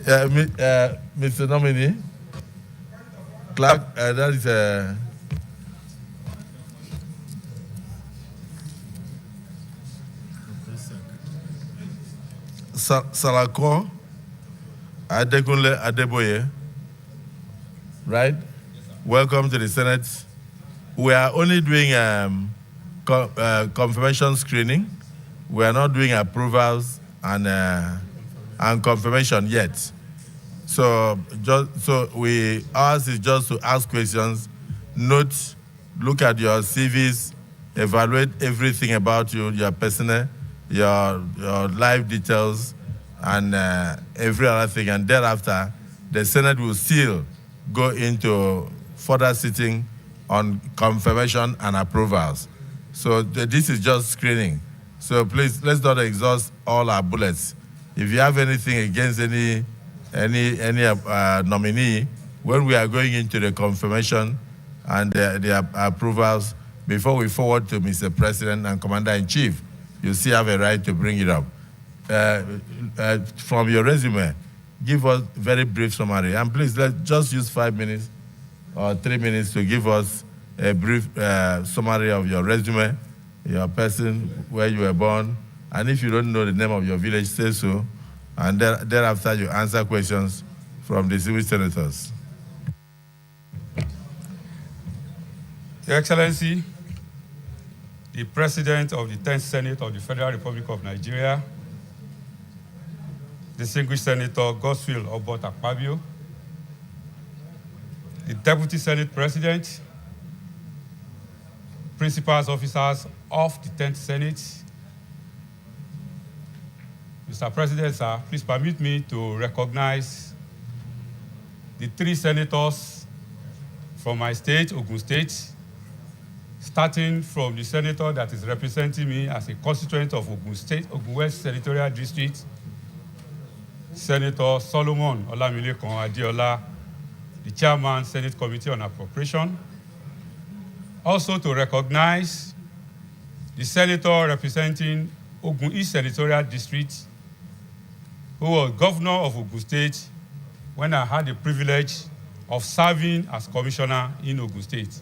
Mr. Nominee, Clerk, that is Salako Adekunle Adeboye, right? Welcome to the Senate. We are only doing confirmation screening. We are not doing approvals and confirmation yet. So ours is just to ask questions, note, look at your CVs, evaluate everything about you, your personnel, your life details, and every other thing. And thereafter, the Senate will still go into further sitting on confirmation and approvals. So this is just screening. So please, let's not exhaust all our bullets. If you have anything against any nominee, when we are going into the confirmation and the approvals, before we forward to Mr. President and Commander-in-Chief, you still have a right to bring it up. From your resume, give us very brief summary. And please, let's just use 5 minutes or 3 minutes to give us a brief summary of your resume, your person, where you were born, and if you don't know the name of your village, say so. And thereafter, you answer questions from the civil senators. Your Excellency, the President of the 10th Senate of the Federal Republic of Nigeria, distinguished Senator Godswill Obot Akpabio, the Deputy Senate President, principals officers of the 10th Senate. Mr. President, sir, please permit me to recognize the 3 senators from my state, Ogun State, starting from the senator that is representing me as a constituent of Ogun State, Ogun West Senatorial District, Senator Solomon Olamilekan Adeola, the Chairman, Senate Committee on Appropriation. Also to recognize the senator representing Ogun East Senatorial District, who was governor of Ogun State when I had the privilege of serving as commissioner in Ogun State,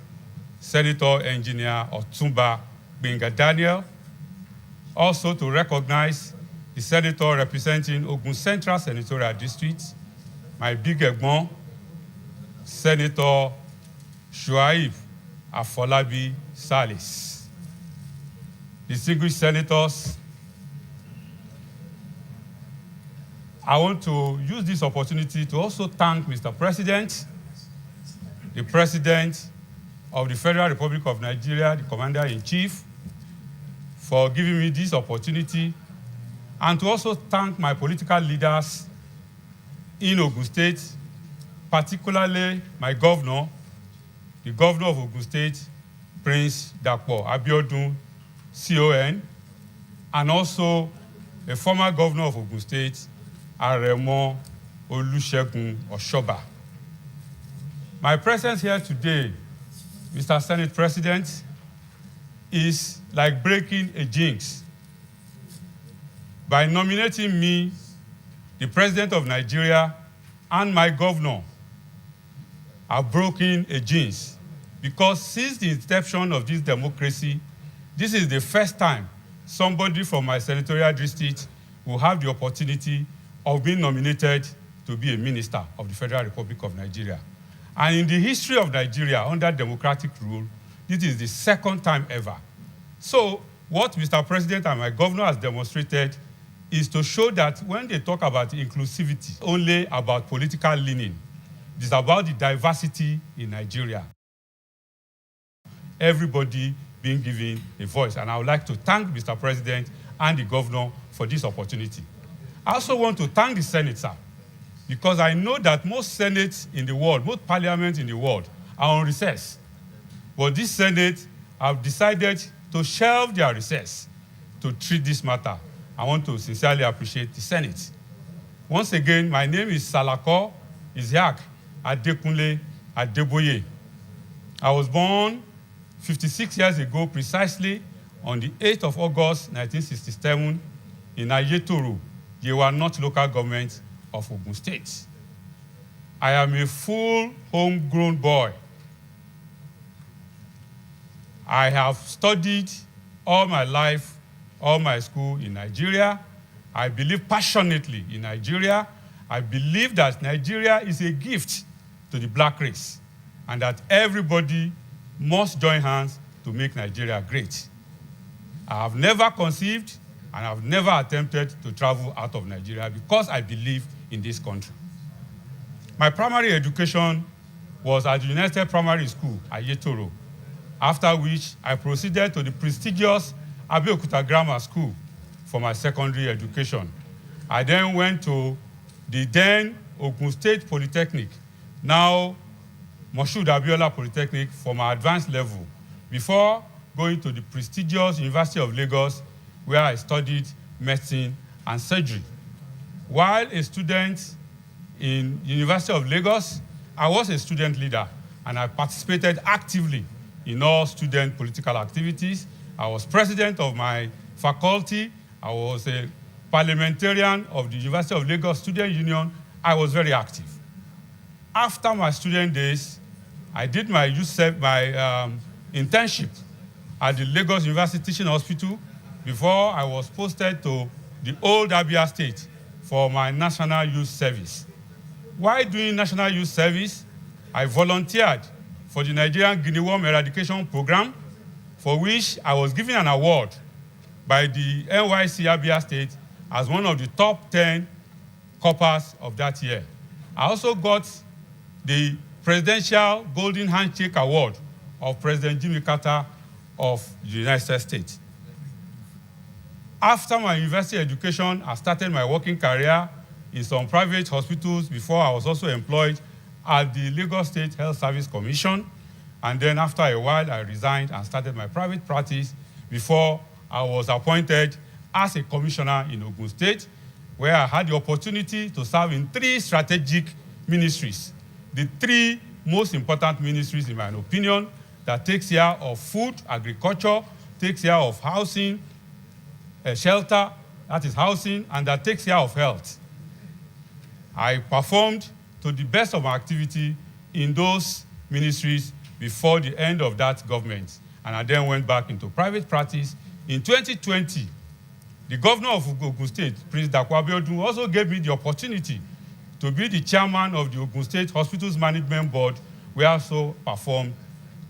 Senator Engineer Otumba Gbenga Daniel. Also to recognize the senator representing Ogun Central Senatorial District, my big egbon, Senator Shuaib Afolabi Salis. Distinguished senators, I want to use this opportunity to also thank Mr. President, the President of the Federal Republic of Nigeria, the Commander-in-Chief, for giving me this opportunity, and to also thank my political leaders in Ogun State, particularly my governor, the governor of Ogun State, Prince Dapo Abiodun, CON, and also a former governor of Ogun State, Aremo Olusegun Oshoba. My presence here today, Mr. Senate President, is like breaking a jinx. By nominating me, the President of Nigeria, and my governor have broken a jinx, because since the inception of this democracy, this is the first time somebody from my senatorial district will have the opportunity of being nominated to be a minister of the Federal Republic of Nigeria. And in the history of Nigeria, under democratic rule, this is the second time ever. So what Mr. President and my governor has demonstrated is to show that when they talk about inclusivity, only about political leaning. It is about the diversity in Nigeria. Everybody being given a voice. And I would like to thank Mr. President and the governor for this opportunity. I also want to thank the Senate, sir, because I know that most senates in the world, most parliaments in the world are on recess. But this Senate have decided to shelve their recess to treat this matter. I want to sincerely appreciate the Senate. Once again, my name is Salako Isiaq Adekunle Adeboye. I was born 56 years ago, precisely on the 8th of August, 1967, in Ayetoro, Yewa North Local Government of Ogun State. I am a full homegrown boy. I have studied all my life, all my school in Nigeria. I believe passionately in Nigeria. I believe that Nigeria is a gift to the black race and that everybody must join hands to make Nigeria great. I have never conceived and I have never attempted to travel out of Nigeria because I believe in this country. My primary education was at the United Primary School at Yetoro, after which I proceeded to the prestigious Abeokuta Grammar School for my secondary education. I then went to the then Ogun State Polytechnic, now Moshood Abiola Polytechnic, for my advanced level, before going to the prestigious University of Lagos, where I studied medicine and surgery. While a student in University of Lagos, I was a student leader and I participated actively in all student political activities. I was president of my faculty. I was a parliamentarian of the University of Lagos Student Union. I was very active. After my student days, I did my internship at the Lagos University Teaching Hospital before I was posted to the old Abia State for my National Youth Service. While doing National Youth Service, I volunteered for the Nigerian Guinea Worm Eradication Program, for which I was given an award by the NYC Abia State as one of the top 10 coppers of that year. I also got the Presidential Golden Handshake Award of President Jimmy Carter of the United States. After my university education, I started my working career in some private hospitals before I was also employed at the Lagos State Health Service Commission. And then after a while, I resigned and started my private practice before I was appointed as a commissioner in Ogun State, where I had the opportunity to serve in 3 strategic ministries. The 3 most important ministries, in my opinion, that takes care of food, agriculture, takes care of housing, shelter, that is housing, and that takes care of health. I performed to the best of my activity in those ministries before the end of that government, and I then went back into private practice. In 2020, the governor of Ogun State, Prince Dapo Abiodun, also gave me the opportunity to be the chairman of the Ogun State Hospitals Management Board, where I also performed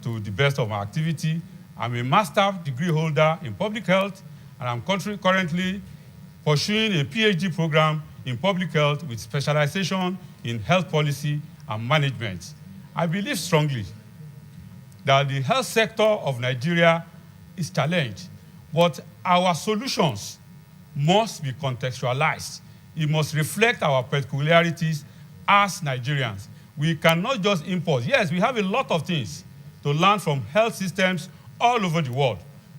to the best of my activity. I'm a master's degree holder in public health, and I'm currently pursuing a PhD program in public health with specialization in health policy and management. I believe strongly that the health sector of Nigeria is challenged, but our solutions must be contextualized. It must reflect our peculiarities as Nigerians. We cannot just import. Yes, we have a lot of things to learn from health systems all over the world,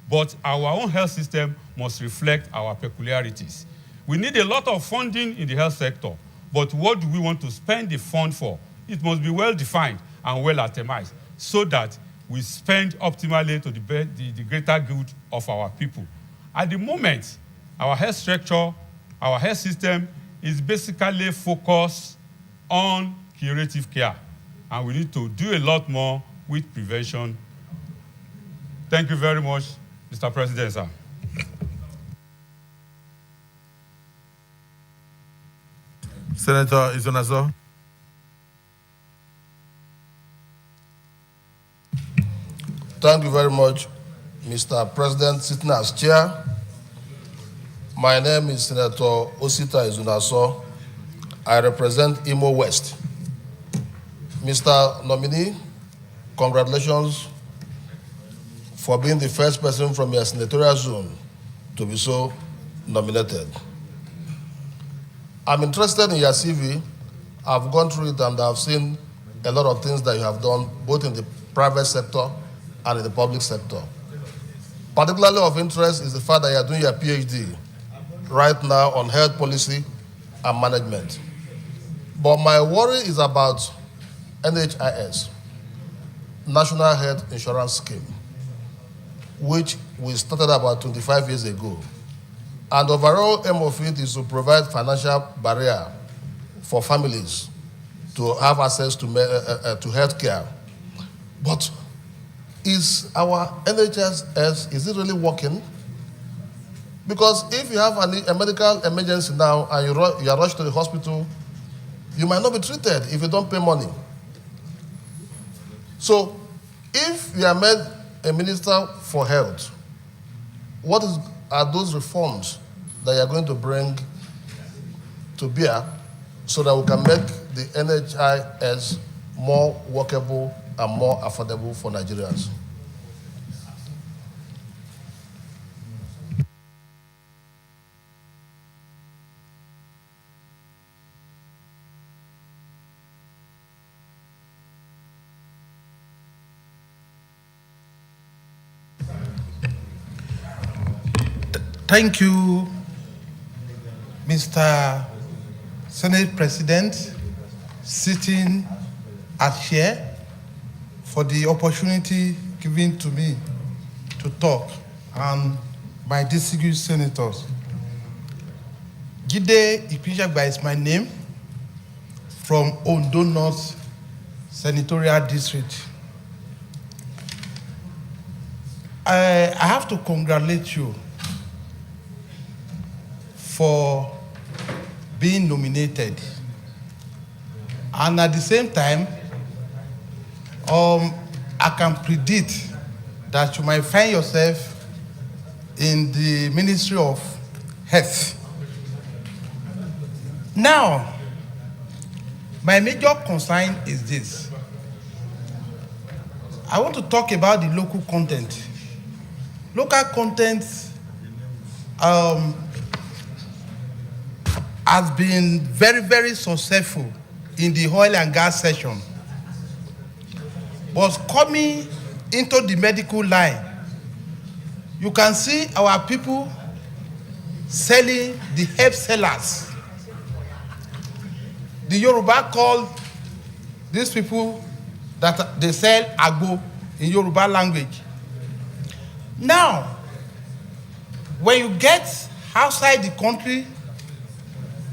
but our own health system must reflect our peculiarities. We need a lot of funding in the health sector, but what do we want to spend the fund for? It must be well defined and well itemized so that we spend optimally to the greater good of our people. At the moment, our health structure, our health system is basically focused on curative care, and we need to do a lot more with prevention. Thank you very much, Mr. President, sir. Senator Izonaso. Thank you very much, Mr. President, sitting as chair. My name is Senator Osita Izunaso. I represent Imo West. Mr. Nominee, congratulations for being the first person from your senatorial zone to be so nominated. I'm interested in your CV. I've gone through it and I've seen a lot of things that you have done, both in the private sector and in the public sector. Particularly of interest is the fact that you are doing your PhD right now on health policy and management. But my worry is about NHIS, National Health Insurance Scheme, which we started about 25 years ago. And the overall aim of it is to provide financial barrier for families to have access to health care. But is our NHS, is it really working? Because if you have a medical emergency now and you are rushed to the hospital, you might not be treated if you don't pay money. So if you are made a minister for health, what are those reforms that you are going to bring to bear so that we can make the NHIS more workable and more affordable for Nigerians? Thank you, Mr. Senate President, sitting as chair, for the opportunity given to me to talk, and my distinguished senators. Jide Ipinjagba is my name, from Ondo North Senatorial District. I have to congratulate you for being nominated. And at the same time, I can predict that you might find yourself in the Ministry of Health. Now, my major concern is this. I want to talk about the local content. Local content has been very, very successful in the oil and gas section. But coming into the medical line, you can see our people selling the herb sellers. The Yoruba call these people that they sell agbo in Yoruba language. Now, when you get outside the country,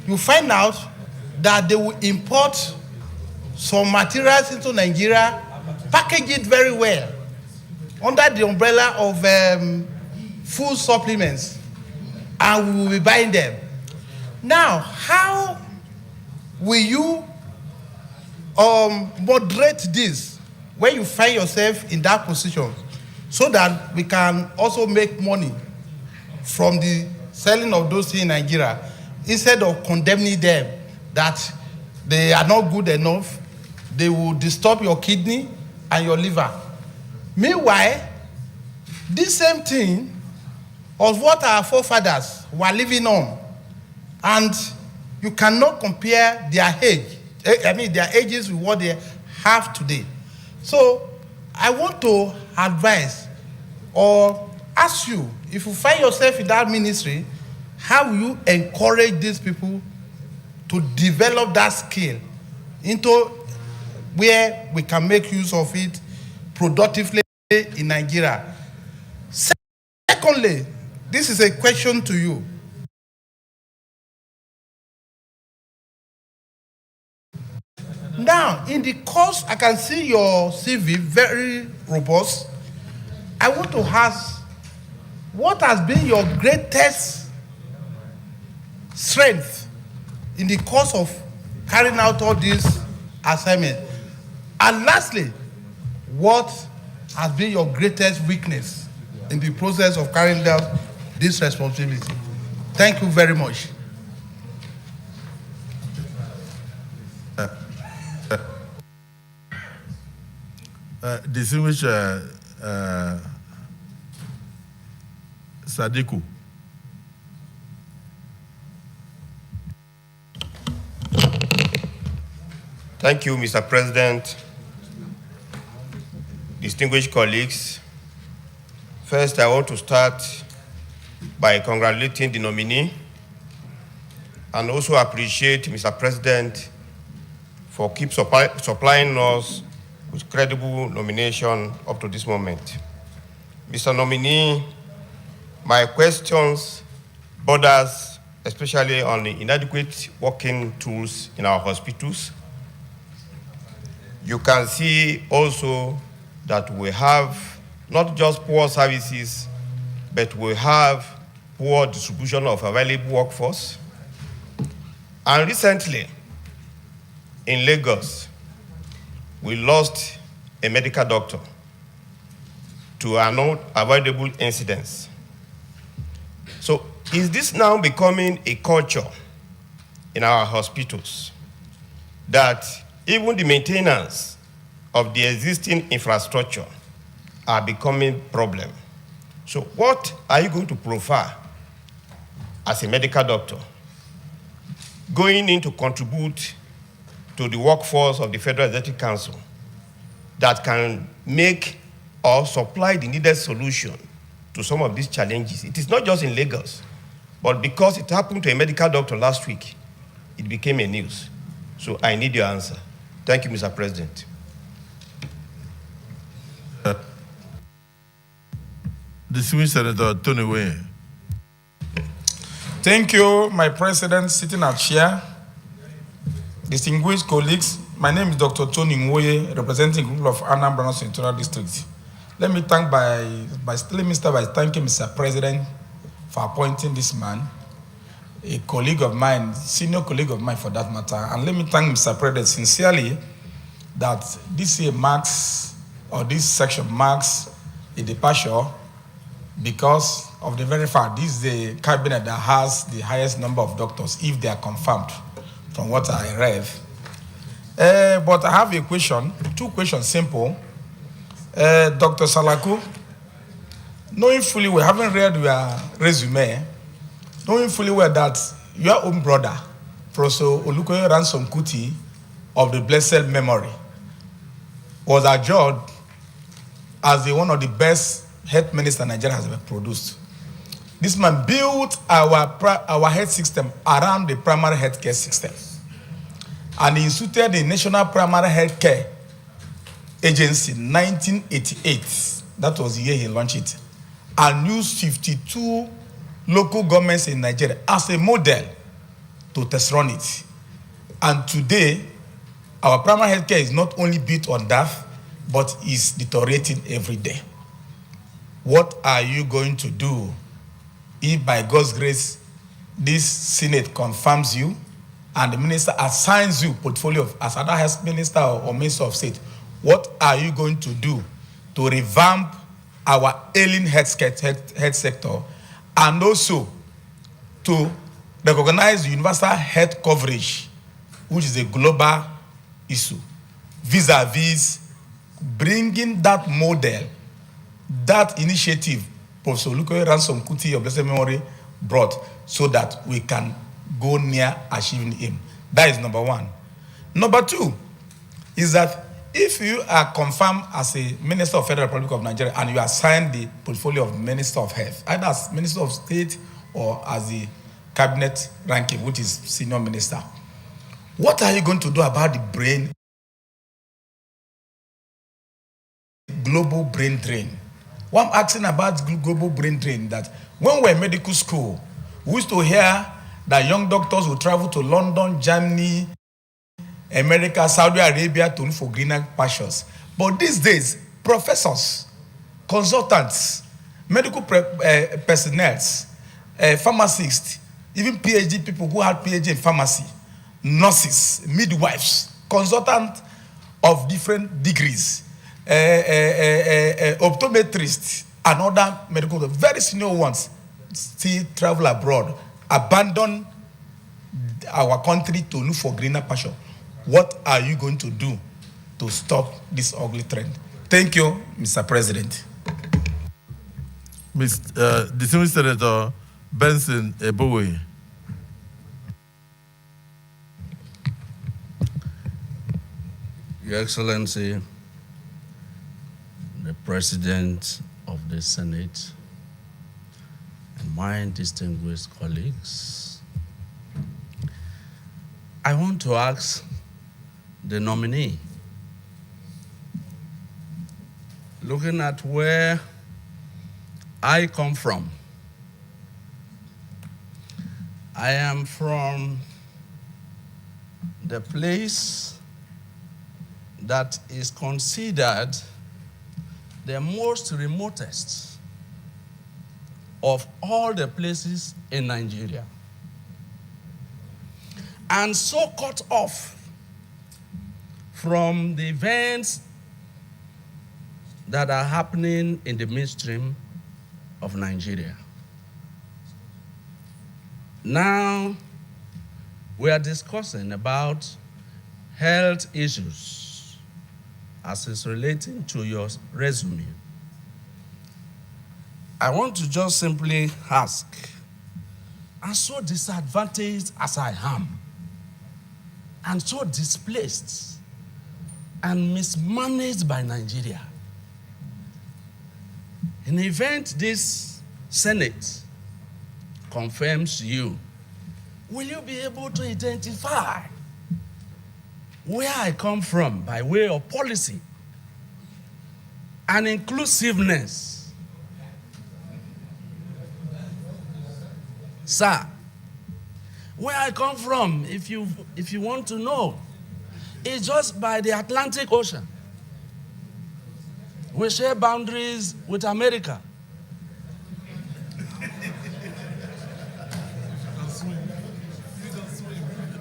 you find out that they will import some materials into Nigeria, package it very well, under the umbrella of food supplements, and we will be buying them. Now, how will you moderate this when you find yourself in that position, so that we can also make money from the selling of those things in Nigeria, instead of condemning them that they are not good enough, they will disturb your kidney and your liver? Meanwhile, this same thing was what our forefathers were living on, and you cannot compare their age, their ages with what they have today. So I want to advise or ask you, if you find yourself in that ministry, how will you encourage these people to develop that skill into where we can make use of it productively in Nigeria? Secondly, this is a question to you. Now, in the course, I can see your CV very robust. I want to ask, what has been your greatest strength in the course of carrying out all these assignments? And lastly, what has been your greatest weakness in the process of carrying out this responsibility? Thank you very much. Distinguished Sadiku. Thank you, Mr. President. Distinguished colleagues, first I want to start by congratulating the nominee and also appreciate Mr. President for keep supplying us with credible nomination up to this moment. Mr. Nominee, my questions borders especially on the inadequate working tools in our hospitals. You can see also that we have not just poor services, but we have poor distribution of available workforce. And recently, in Lagos, we lost a medical doctor to an unavoidable incidents. So is this now becoming a culture in our hospitals that even the maintenance of the existing infrastructure are becoming problem? So what are you going to profile as a medical doctor going in to contribute to the workforce of the Federal Executive Council that can make or supply the needed solution to some of these challenges? It is not just in Lagos, but because it happened to a medical doctor last week, it became a news. So I need your answer. Thank you, Mr. President. Distinguished Senator Tony Wayne. Thank you, my president, sitting at chair. Distinguished colleagues, my name is Dr. Tony Nwoye, representing the group of Anambra North Senatorial District. Let me start by thanking Mr. President for appointing this man, a colleague of mine, senior colleague of mine for that matter. And let me thank Mr. President sincerely that this year marks, or this section marks, a departure because of the very fact this is the cabinet that has the highest number of doctors, if they are confirmed, from what I read. But I have a question, two questions, simple. Dr. Salaku, knowing fully well, having read your resume, knowing fully well that your own brother, Professor Olukoya Ransom Kuti of the blessed memory, was adjudged as one of the best health minister Nigeria has ever produced. This man built our health system around the primary health care system. And he instituted the National Primary Health Care Agency in 1988. That was the year he launched it. And used 52 local governments in Nigeria as a model to test run it. And today, our primary health care is not only built on that, but is deteriorating every day. What are you going to do if by God's grace this Senate confirms you and the minister assigns you portfolio as other health minister or minister of state? What are you going to do to revamp our ailing health sector and also to recognize universal health coverage, which is a global issue, vis-a-vis bringing that model, that initiative Professor Olukoya Ransom Kuti of blessed memory brought, so that we can go near achieving him. That is number one. Number two is that if you are confirmed as a Minister of Federal Republic of Nigeria and you are assigned the portfolio of Minister of Health, either as Minister of State or as the cabinet ranking, which is senior minister, what are you going to do about the global brain drain? What I'm asking about global brain drain, that when we were in medical school, we used to hear that young doctors would travel to London, Germany, America, Saudi Arabia to look for greener pastures. But these days, professors, consultants, medical personnel, pharmacists, even PhD people who had PhD in pharmacy, nurses, midwives, consultants of different degrees, optometrists, and other medical, very senior ones, still travel abroad, abandon our country to look for greener pasture. What are you going to do to stop this ugly trend? Thank you, Mr. President. Distinguished Senator Benson Ebowe. Your Excellency, the President of the Senate, and my distinguished colleagues, I want to ask the nominee, looking at where I come from, I am from the place that is considered the most remotest of all the places in Nigeria, and so cut off from the events that are happening in the midstream of Nigeria. Now, we are discussing about health issues as it's relating to your resume. I want to just simply ask, and so disadvantaged as I am, and so displaced and mismanaged by Nigeria, in the event this Senate confirms you, will you be able to identify where I come from by way of policy and inclusiveness? Sir, where I come from, if you want to know, is just by the Atlantic Ocean. We share boundaries with America.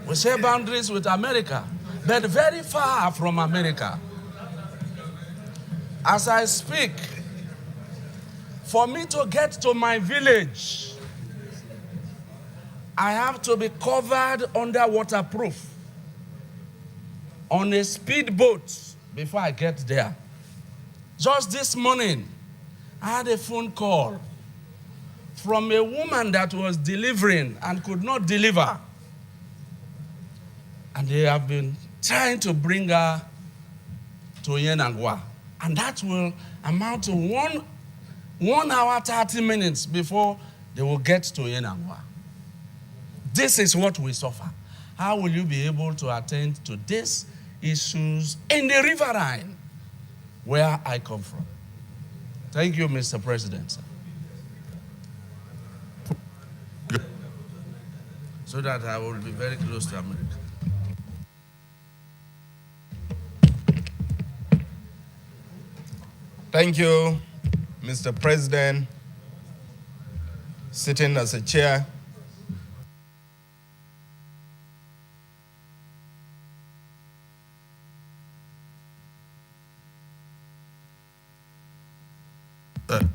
We share boundaries with America, but very far from America. As I speak, for me to get to my village, I have to be covered under waterproof on a speedboat before I get there. Just this morning, I had a phone call from a woman that was delivering and could not deliver. And they have been trying to bring her to Yenangwa. And that will amount to 1 hour, 30 minutes before they will get to Yenangwa. This is what we suffer. How will you be able to attend to these issues in the riverine where I come from? Thank you, Mr. President. Sir. So that I will be very close to America. Thank you, Mr. President, sitting as a chair.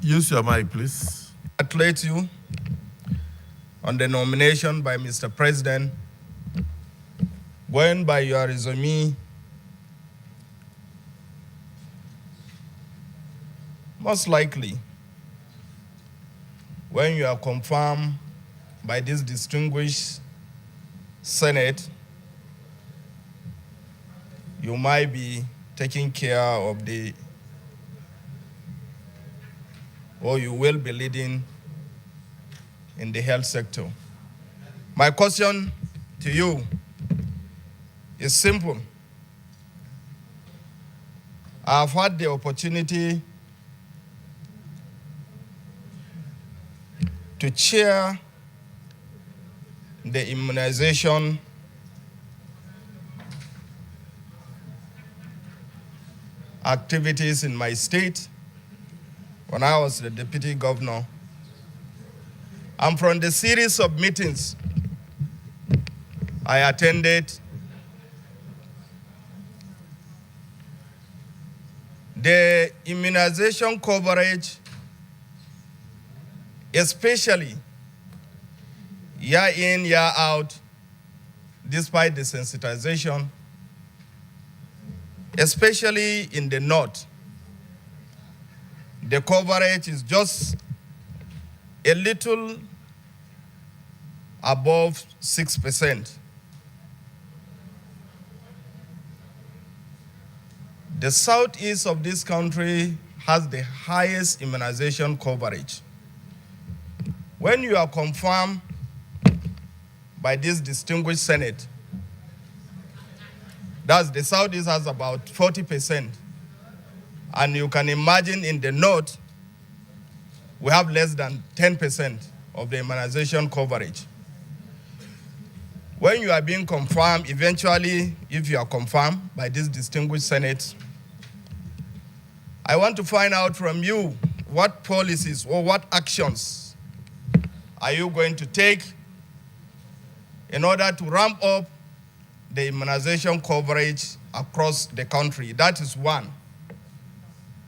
Use your mic, please. Congratulate you on the nomination by Mr. President. Going by your resume, most likely, when you are confirmed by this distinguished Senate, you might be taking care of or you will be leading in the health sector. My question to you is simple. I've had the opportunity to chair the immunization activities in my state when I was the deputy governor. And from the series of meetings I attended, the immunization coverage, especially year in, year out, despite the sensitization, especially in the north, the coverage is just a little above 6%. The southeast of this country has the highest immunization coverage. When you are confirmed by this distinguished Senate, that's the southeast has about 40%. And you can imagine in the north, we have less than 10% of the immunization coverage. when you are being confirmed, eventually, if you are confirmed by this distinguished Senate, I want to find out from you what policies or what actions are you going to take in order to ramp up the immunization coverage across the country. That is one.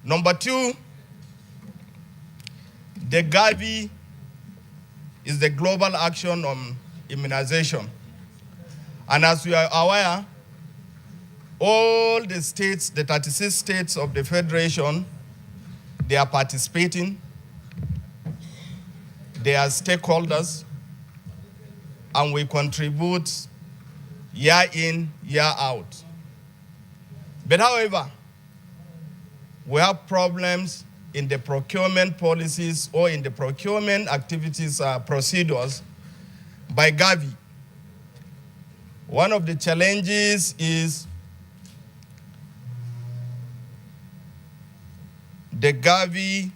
Number two, the Gavi is the global action on immunization. And as we are aware, all the states, the 36 states of the Federation, they are participating. They are stakeholders, and we contribute year in, year out. But however, we have problems in the procurement policies or in the procurement activities procedures by Gavi. One of the challenges is the Gavi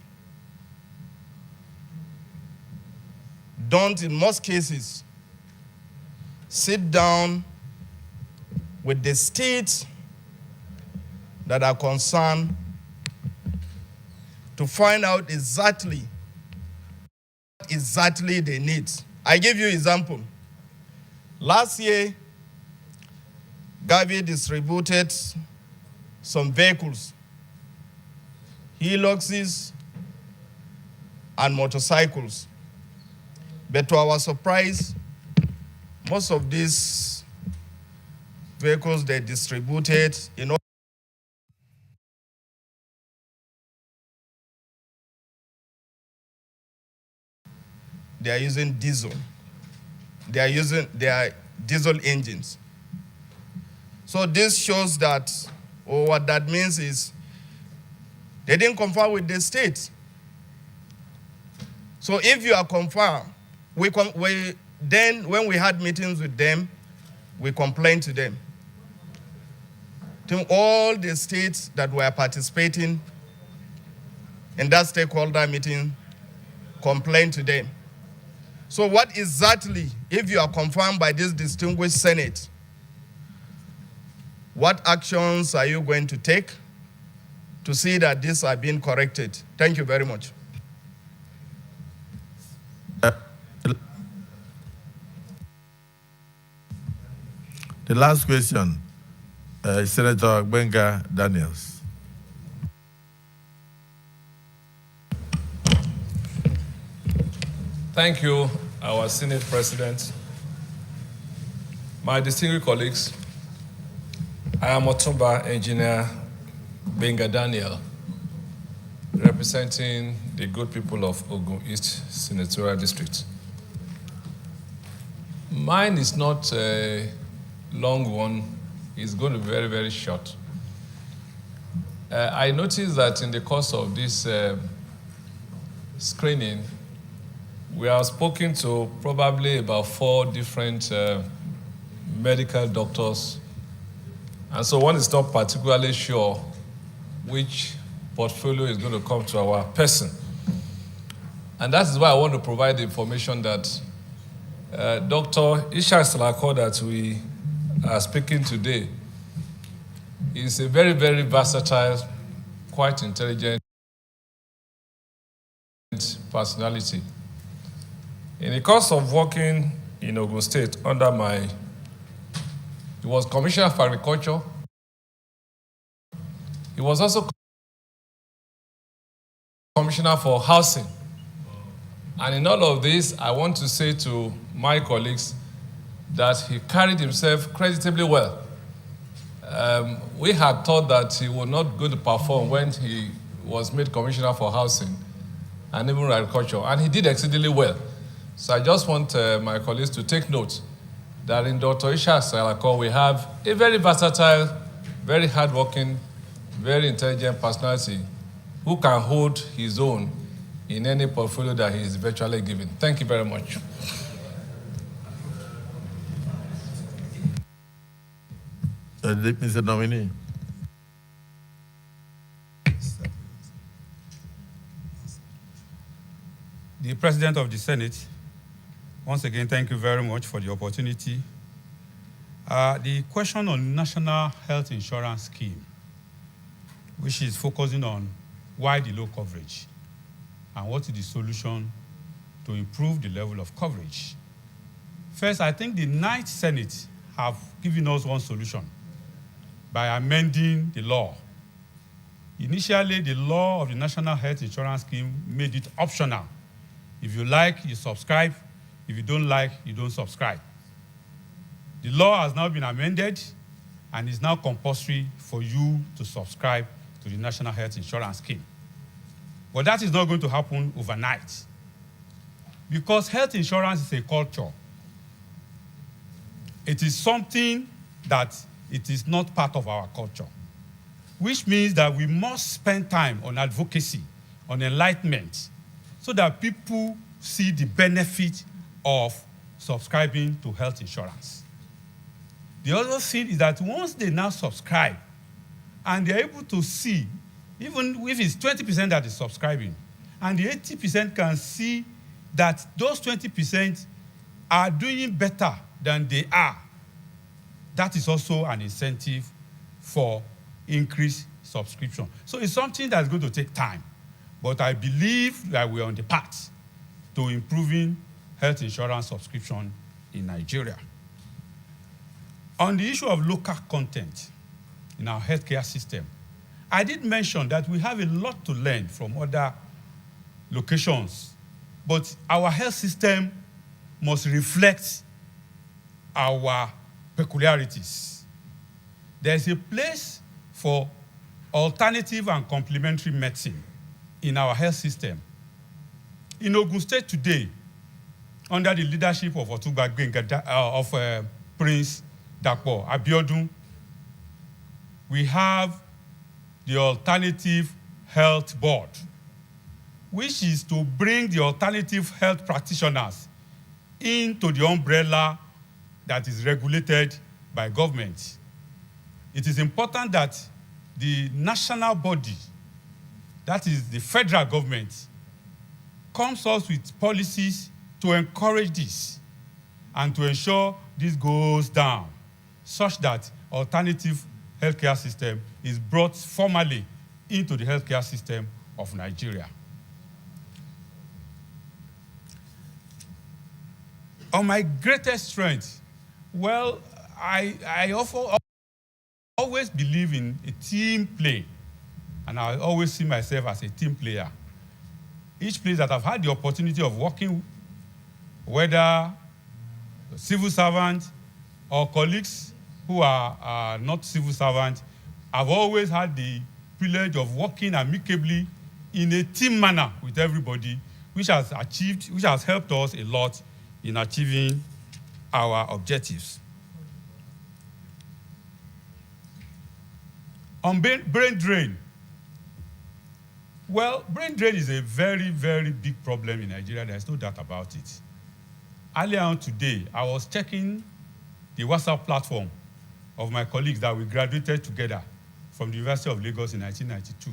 don't, in most cases, sit down with the states that are concerned to find out exactly they need. I give you example. Last year, Gavi distributed some vehicles, Hiluxes and motorcycles. But to our surprise, most of these vehicles they distributed, they are using diesel. They are diesel engines. So this shows that, or what that means is, they didn't confirm with the state. So if you are confirmed, then when we had meetings with them, we complained to them. To all the states that were participating in that stakeholder meeting, complained to them. So what exactly, if you are confirmed by this distinguished Senate, what actions are you going to take to see that these are being corrected? Thank you very much. The last question, Senator Benga Daniels. Thank you, our Senate President. My distinguished colleagues, I am Otumba Engineer Benga Daniel, representing the good people of Ogun East Senatorial District. Mine is not a long one. It's going to be very, very short. I noticed that in the course of this screening, we have spoken to probably about 4 different medical doctors. And so one is not particularly sure which portfolio is going to come to our person. And that is why I want to provide the information that Dr. Ishak Salako that we are speaking today is a very, very versatile, quite intelligent personality. In the course of working in Ogun State under he was Commissioner for Agriculture. He was also Commissioner for Housing. And in all of this, I want to say to my colleagues that he carried himself creditably well. We had thought that he was not going to perform when he was made Commissioner for Housing and even Agriculture, and he did exceedingly well. So I just want my colleagues to take note that in Dr. Ishak Salako, we have a very versatile, very hardworking, very intelligent personality who can hold his own in any portfolio that he is virtually given. Thank you very much. Mr. Nominee. The President of the Senate, once again, thank you very much for the opportunity The question on National Health Insurance Scheme, which is focusing on why the low coverage and what is the solution to improve the level of coverage. First, I think the Ninth Senate have given us one solution by amending the law. Initially, the law of the National Health Insurance Scheme made it optional. If you like, you subscribe. If you don't like, you don't subscribe. The law has now been amended and is now compulsory for you to subscribe to the National Health Insurance Scheme. But that is not going to happen overnight because health insurance is a culture. It is something that it is not part of our culture, which means that we must spend time on advocacy, on enlightenment, so that people see the benefit of subscribing to health insurance. The other thing is that once they now subscribe and they're able to see, even if it's 20% that is subscribing, and the 80% can see that those 20% are doing better than they are, that is also an incentive for increased subscription. So it's something that's going to take time, but I believe that we're on the path to improving health insurance subscription in Nigeria. On the issue of local content in our healthcare system, I did mention that we have a lot to learn from other locations, but our health system must reflect our peculiarities. There's a place for alternative and complementary medicine in our health system. In Ogun State today, under the leadership of Prince Dapo Abiodun, we have the Alternative Health Board, which is to bring the alternative health practitioners into the umbrella that is regulated by government. It is important that the national body, that is the federal government, comes up with policies to encourage this and to ensure this goes down, such that alternative healthcare system is brought formally into the healthcare system of Nigeria. On my greatest strength, well, I always believe in a team play, and I always see myself as a team player. Each place that I've had the opportunity of working, whether civil servants or colleagues who are not civil servants, I've always had the privilege of working amicably in a team manner with everybody, which has helped us a lot in achieving our objectives. On brain drain, well, brain drain is a very, very big problem in Nigeria. There's no doubt about it. Earlier on today, I was checking the WhatsApp platform of my colleagues that we graduated together from the University of Lagos in 1992.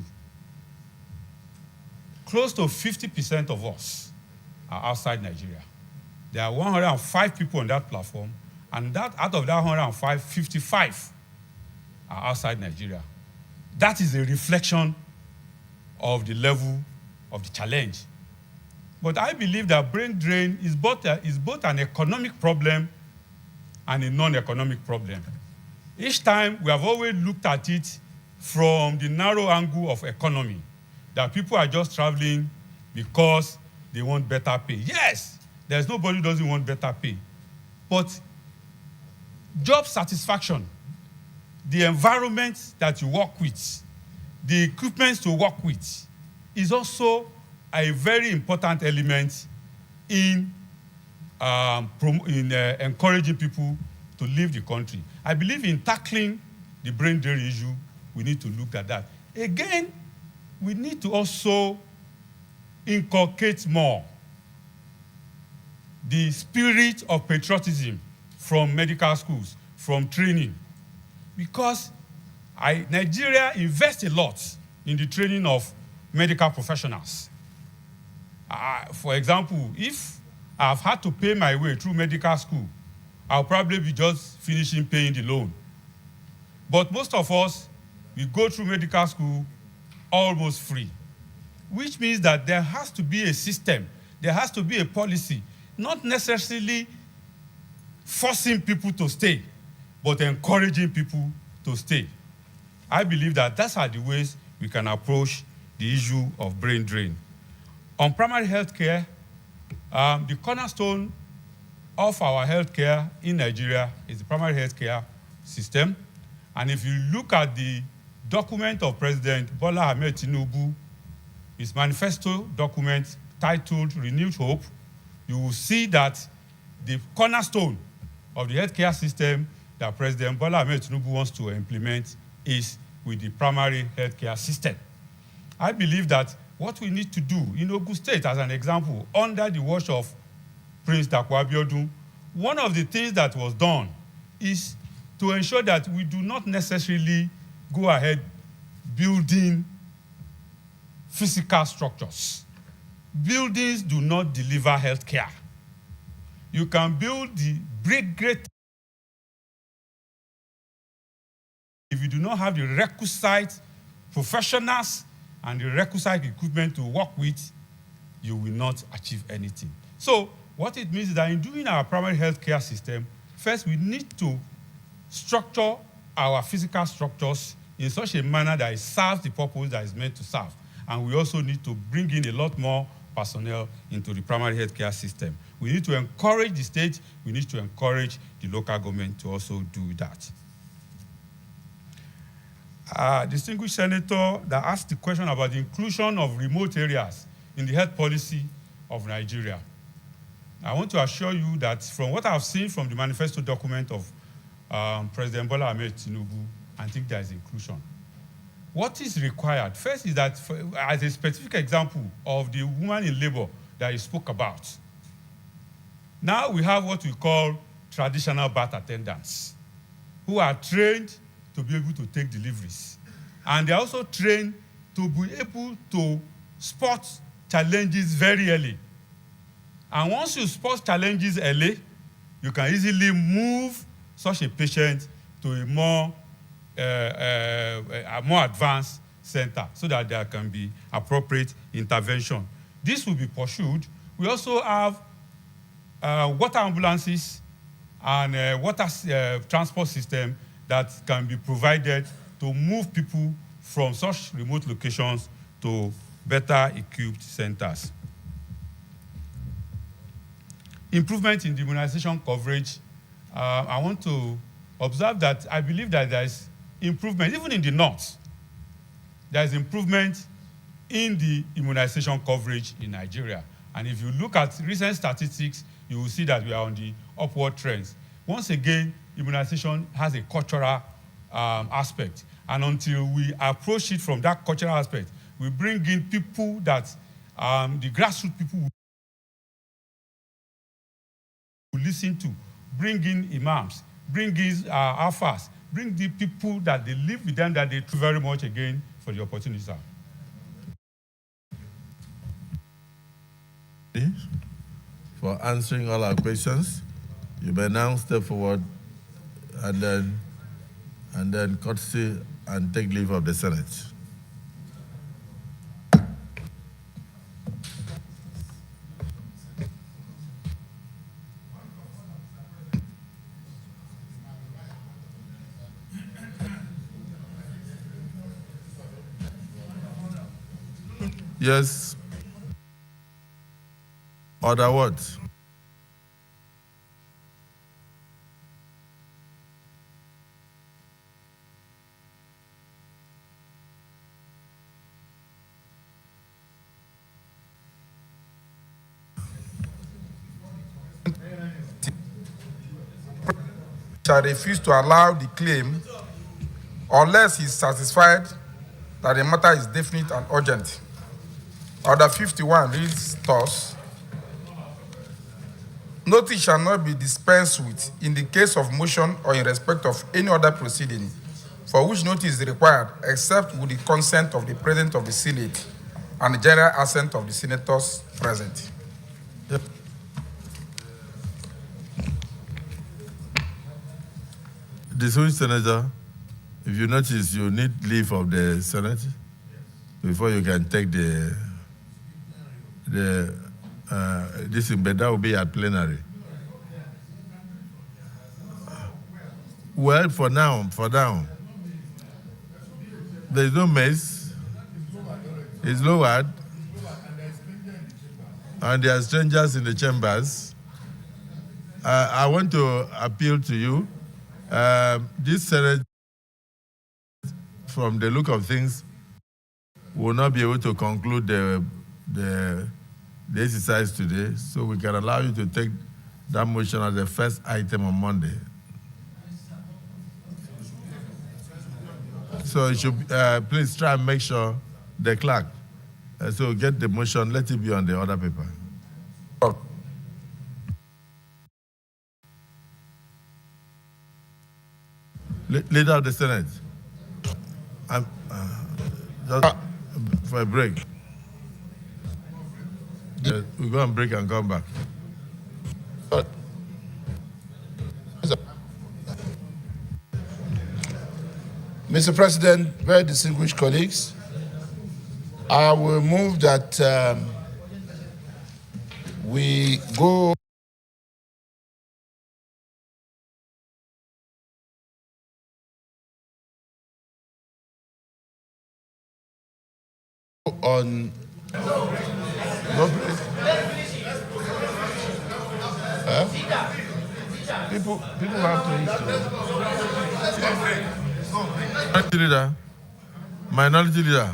Close to 50% of us are outside Nigeria. There are 105 people on that platform, and that out of that 105, 55 are outside Nigeria. That is a reflection of the level of the challenge. But I believe that brain drain is both an economic problem and a non-economic problem. Each time, we have always looked at it from the narrow angle of economy, that people are just traveling because they want better pay. Yes, there's nobody who doesn't want better pay. But job satisfaction, the environment that you work with, the equipment to work with, is also a very important element in encouraging people to leave the country. I believe in tackling the brain drain issue, we need to look at that. Again, we need to also inculcate more the spirit of patriotism from medical schools, from training, because Nigeria invests a lot in the training of medical professionals. For example, if I've had to pay my way through medical school, I'll probably be just finishing paying the loan. But most of us, we go through medical school almost free, which means that there has to be a system, there has to be a policy, not necessarily forcing people to stay, but encouraging people to stay. I believe that those are the ways we can approach the issue of brain drain. On primary health care, the cornerstone of our healthcare in Nigeria is the primary healthcare system. And if you look at the document of President Bola Ahmed Tinubu, his manifesto document titled Renewed Hope, you will see that the cornerstone of the healthcare system that President Bola Ahmed Tinubu wants to implement is with the primary healthcare system. I believe that what we need to do in Ogun State, as an example, under the watch of Prince Dapo Abiodun, one of the things that was done is to ensure that we do not necessarily go ahead building physical structures. Buildings do not deliver health care. You can build the great if you do not have the requisite professionals and the requisite equipment to work with, you will not achieve anything. So what it means is that in doing our primary health care system, first we need to structure our physical structures in such a manner that it serves the purpose that is meant to serve. And we also need to bring in a lot more personnel into the primary health care system. We need to encourage the state, we need to encourage the local government to also do that. Distinguished senator that asked the question about the inclusion of remote areas in the health policy of Nigeria. I want to assure you that from what I've seen from the manifesto document of President Bola Ahmed Tinubu, I think there is inclusion. What is required, first is that, as a specific example of the woman in labor that you spoke about, now we have what we call traditional birth attendants who are trained to be able to take deliveries. And they're also trained to be able to spot challenges very early. And once you spot challenges early, you can easily move such a patient to a more advanced center so that there can be appropriate intervention. This will be pursued. We also have water ambulances and water transport system that can be provided to move people from such remote locations to better equipped centers. Improvement in the immunization coverage. I want to observe that I believe that there is improvement, even in the north. There is improvement in the immunization coverage in Nigeria. And if you look at recent statistics, you will see that we are on the upward trends. Once again, immunization has a cultural aspect. And until we approach it from that cultural aspect, we bring in people that the grassroots people will listen to, bring in imams, bring in alphas, bring the people that they live with them, that they do very much again for the opportunity, sir. For answering all our questions. You may now step forward and then courtesy and take leave of the Senate. Yes. Order what? Shall refuse to allow the claim unless he is satisfied that the matter is definite and urgent. Order 51 reads thus: notice shall not be dispensed with in the case of motion or in respect of any other proceeding for which notice is required, except with the consent of the President of the Senate and the general assent of the senators present. Distinguished Senator, if you notice, you need leave of the Senate before you can take this, but that will be at plenary. Well, for now, there is no mess. It's lowered, and there are strangers in the chambers. I want to appeal to you. This Senate, from the look of things, will not be able to conclude the exercise today, so we can allow you to take that motion as the first item on Monday. So you should please try and make sure the clerk, so get the motion, let it be on the other paper. Leader of the Senate, just for a break. We go and break and come back. Mr. President, very distinguished colleagues, I will move that we go on no break. People have to eat. Minority Leader,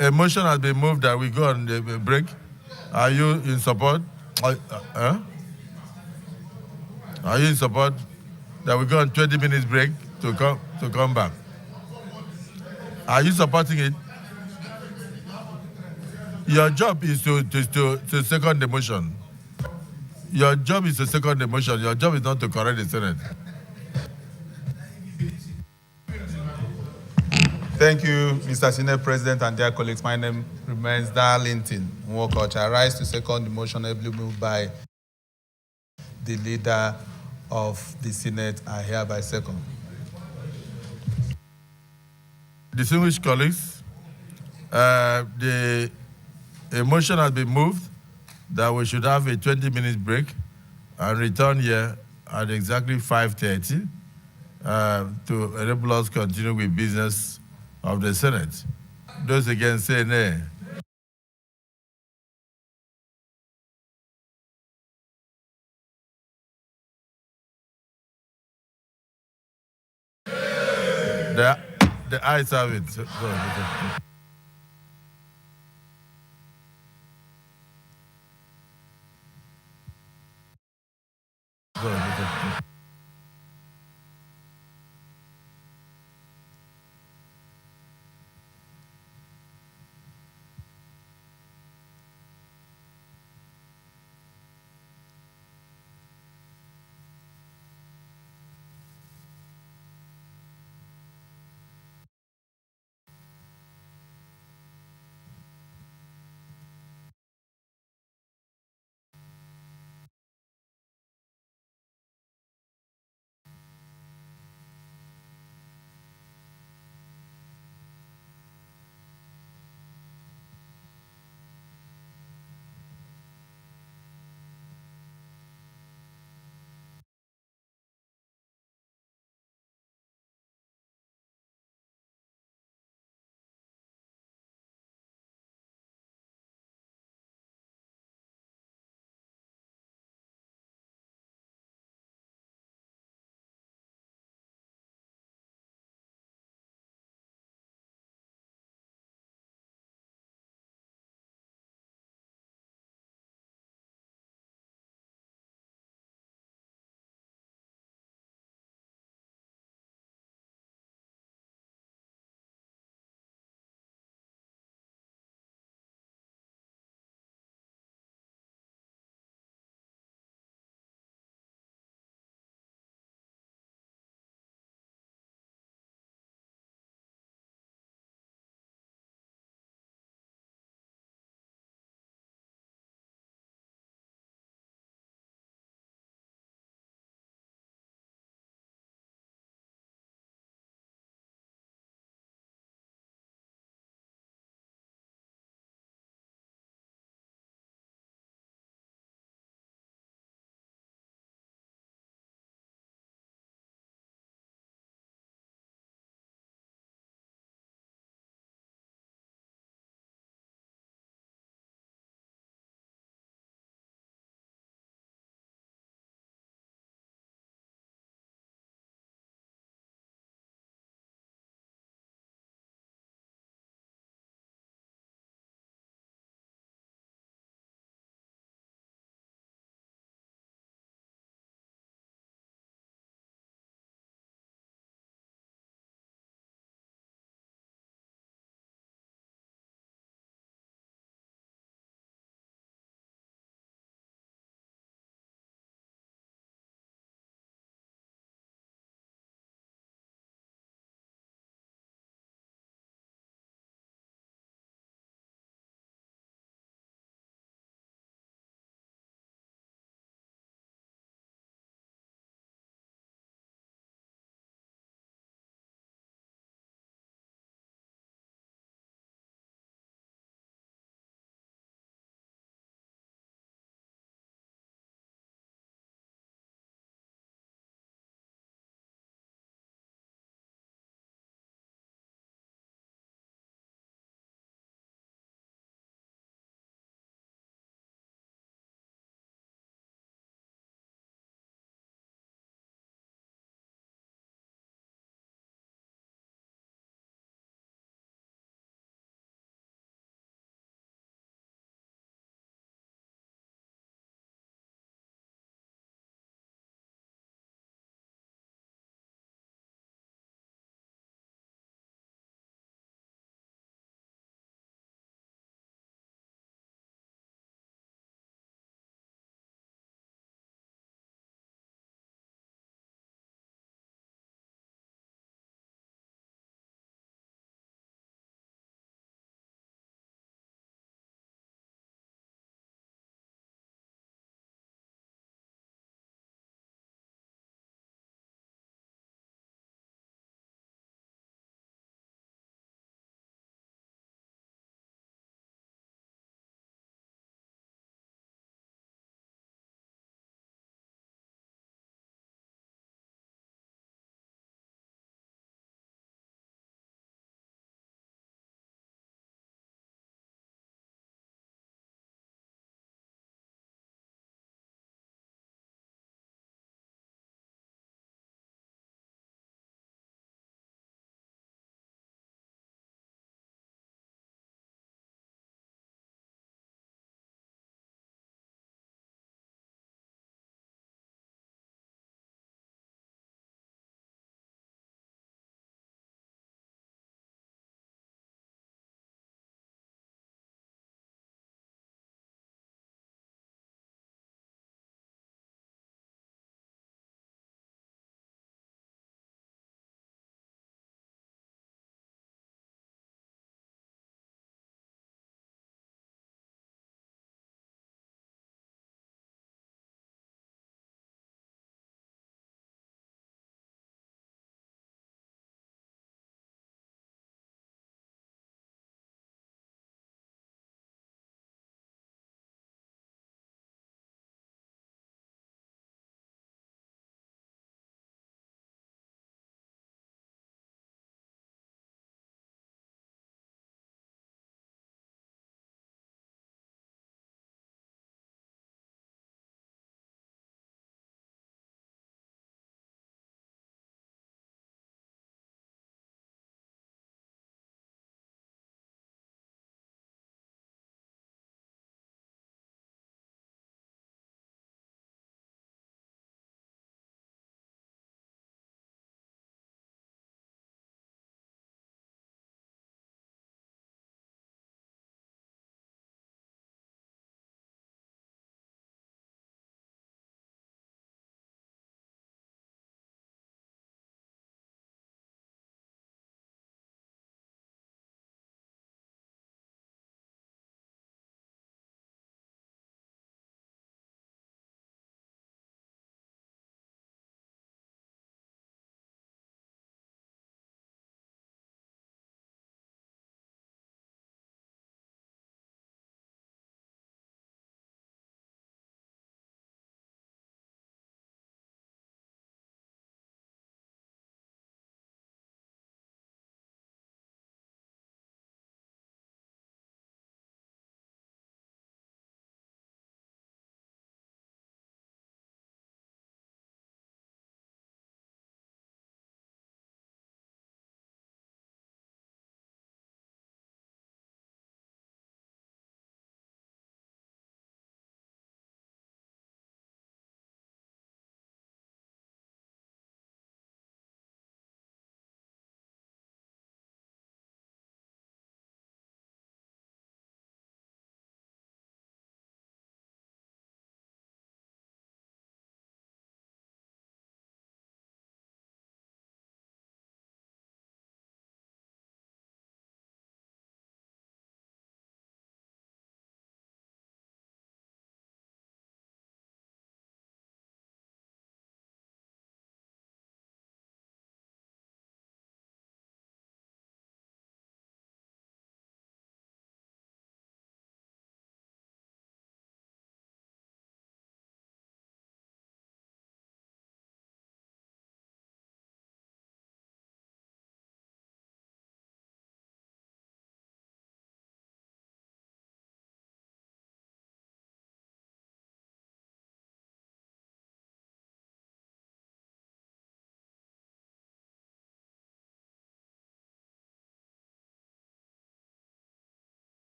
a motion has been moved that we go on the break. Are you in support? Are you in support that we go on 20 minutes break to come back? Are you supporting it? Your job is to second the motion. Your job is to second the motion. Your job is not to correct the Senate. Thank you, Mr. Senate President and dear colleagues. My name remains Darlington Nwokocha. I rise to second the motion ably moved by the Leader of the Senate. I hereby second. Distinguished colleagues, a motion has been moved that we should have a 20-minute break and return here at exactly 5:30 to enable us continue with business of the Senate. Those against say nay. The ayes have it. Go ahead.